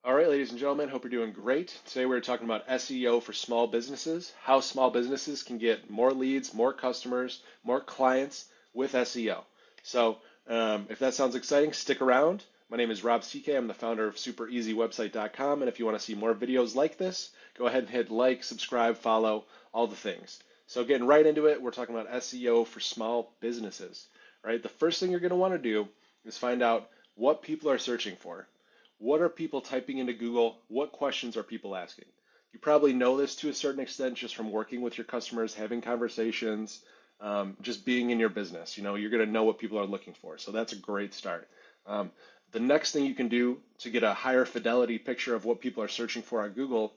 All right, ladies and gentlemen, hope you're doing great. Today we're talking about SEO for small businesses, how small businesses can get more leads, more customers, more clients with SEO. So if that sounds exciting, stick around. My name is Rob CK. I'm the founder of SuperEasyWebsite.com, and if you want to see more videos like this, go ahead and hit like, subscribe, follow, all the things. So getting right into it, we're talking about SEO for small businesses, right? The first thing you're going to want to do is find out what people are searching for. What are people typing into Google? What questions are people asking? You probably know this to a certain extent just from working with your customers, having conversations, just being in your business. You're going to know what people are looking for. So that's a great start. The next thing you can do to get a higher fidelity picture of what people are searching for on Google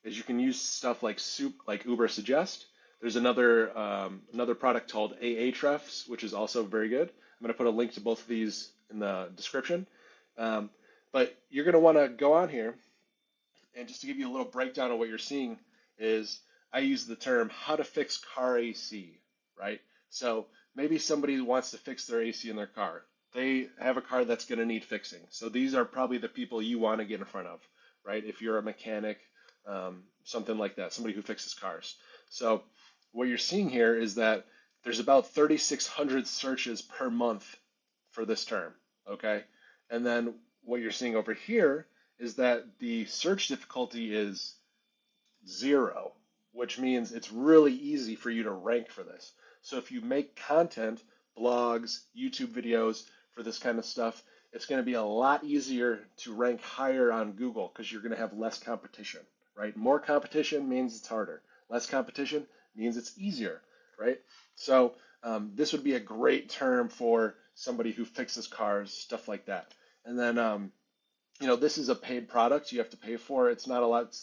is you can use stuff like Ubersuggest. There's another product called Ahrefs, which is also very good. I'm going to put a link to both of these in the description. But you're going to want to go on here, and just to give you a little breakdown of what you're seeing is I use the term how to fix car AC, right? So maybe somebody wants to fix their AC in their car. They have a car that's going to need fixing. So these are probably the people you want to get in front of, right? If you're a mechanic, something like that, somebody who fixes cars. So what you're seeing here is that there's about 3,600 searches per month for this term, okay? And then what you're seeing over here is that the search difficulty is 0, which means it's really easy for you to rank for this. So if you make content, blogs, YouTube videos for this kind of stuff, it's going to be a lot easier to rank higher on Google because you're going to have less competition, right? More competition means it's harder. Less competition means it's easier, right? So this would be a great term for somebody who fixes cars, stuff like that. And then, this is a paid product. You have to pay for it. It's not a lot,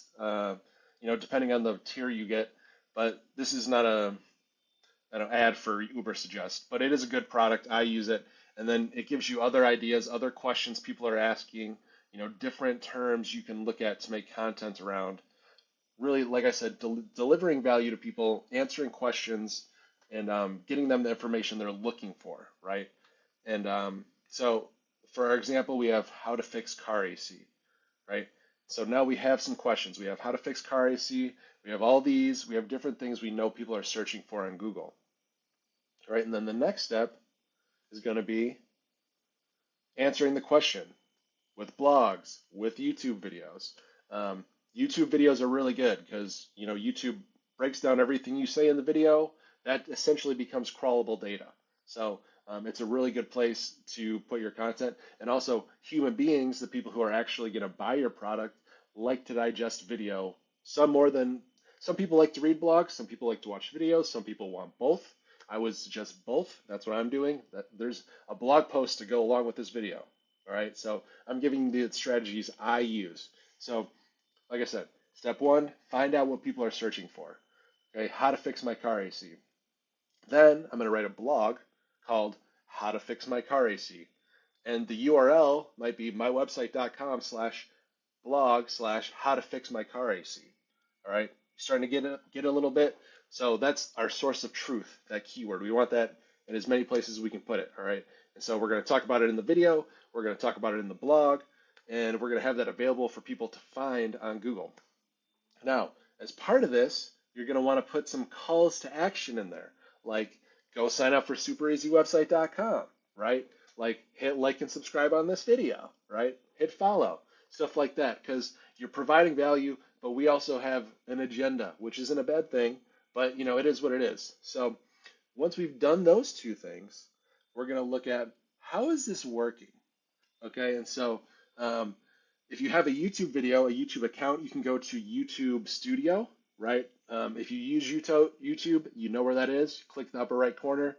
depending on the tier you get. But this is not an ad for Ubersuggest. But it is a good product. I use it. And then it gives you other ideas, other questions people are asking, different terms you can look at to make content around. Really, like I said, delivering value to people, answering questions, and getting them the information they're looking for, right? And so, for our example, we have how to fix car AC, right? So now we have some questions. We have how to fix car AC. We have all these. We have different things we know people are searching for on Google, right? And then the next step is going to be answering the question with blogs, with YouTube videos. YouTube videos are really good because, YouTube breaks down everything you say in the video. That essentially becomes crawlable data. So it's a really good place to put your content. And also, human beings, the people who are actually going to buy your product, like to digest video. Some people like to read blogs, some people like to watch videos, some people want both. I would suggest both. That's what I'm doing. There's a blog post to go along with this video. All right, so I'm giving you the strategies I use. So, like I said, step 1, find out what people are searching for. Okay, how to fix my car AC. Then I'm going to write a blog called How to Fix My Car AC. And the URL might be mywebsite.com/blog/how to fix my car AC. All right, you're starting to get a little bit. So that's our source of truth, that keyword. We want that in as many places as we can put it. All right, and so we're going to talk about it in the video. We're going to talk about it in the blog, and we're going to have that available for people to find on Google. Now, as part of this, you're going to want to put some calls to action in there, like go sign up for SuperEasyWebsite.com, right? Like hit like and subscribe on this video, right? Hit follow, stuff like that, because you're providing value, but we also have an agenda, which isn't a bad thing, but it is what it is. So once we've done those two things, we're going to look at how is this working, okay? And so if you have a YouTube video, a YouTube account, you can go to YouTube Studio, right? If you use YouTube, you know where that is. Click the upper right corner,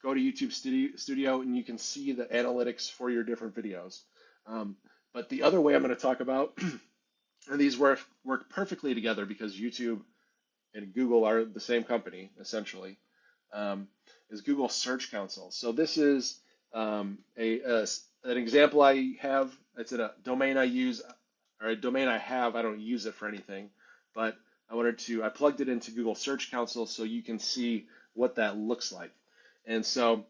go to YouTube Studio, and you can see the analytics for your different videos. But the other way I'm going to talk about, and these work perfectly together because YouTube and Google are the same company, essentially, is Google Search Console. So this is an example I have. It's a domain I use, or a domain I have. I don't use it for anything, but I plugged it into Google Search Console so you can see what that looks like. And so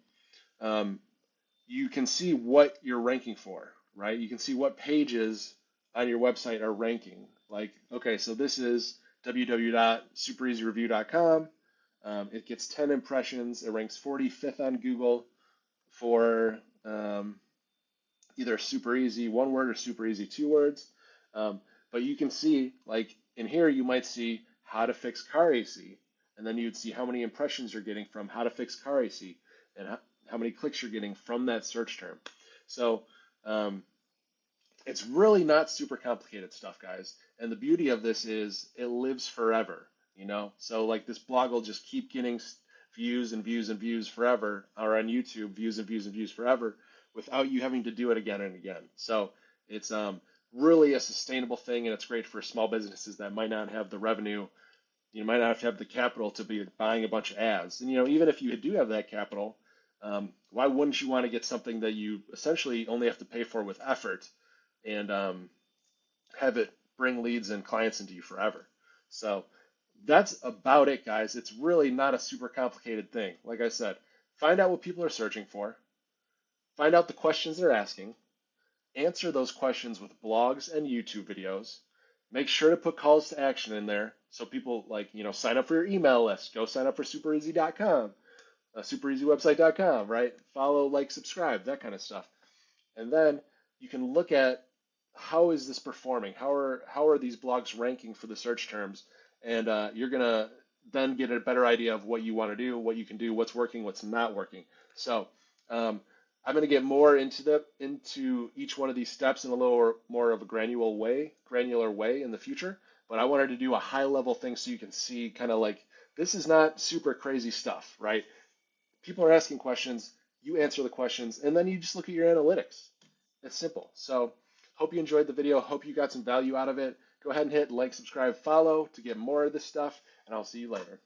you can see what you're ranking for, right? You can see what pages on your website are ranking. Like, okay, so this is www.supereasyreview.com. It gets 10 impressions. It ranks 45th on Google for either super easy one word or super easy two words. But you can see, like in here, you might see how to fix car AC, and then you'd see how many impressions you're getting from how to fix car AC, and how many clicks you're getting from that search term. So um, it's really not super complicated stuff, guys. And the beauty of this is it lives forever, you know? So like this blog will just keep getting views and views and views forever, or on YouTube, views and views and views forever without you having to do it again and again. So it's really a sustainable thing, and it's great for small businesses that might not have the revenue. You might not have the capital to be buying a bunch of ads. And you know, even if you do have that capital, why wouldn't you want to get something that you essentially only have to pay for with effort, and have it bring leads and clients into you forever? So that's about it, guys. It's really not a super complicated thing. Like I said, find out what people are searching for, find out the questions they're asking, answer those questions with blogs and YouTube videos. Make sure to put calls to action in there so people, like, you know, sign up for your email list. Go sign up for supereasy.com, supereasywebsite.com, right? Follow, like, subscribe, that kind of stuff. And then you can look at how is this performing? How are these blogs ranking for the search terms? And you're gonna then get a better idea of what you want to do, what you can do, what's working, what's not working. So I'm going to get more into each one of these steps in a little more of a granular way in the future. But I wanted to do a high level thing so you can see kind of like this is not super crazy stuff, right? People are asking questions, you answer the questions, and then you just look at your analytics. It's simple. So hope you enjoyed the video. Hope you got some value out of it. Go ahead and hit like, subscribe, follow to get more of this stuff, and I'll see you later.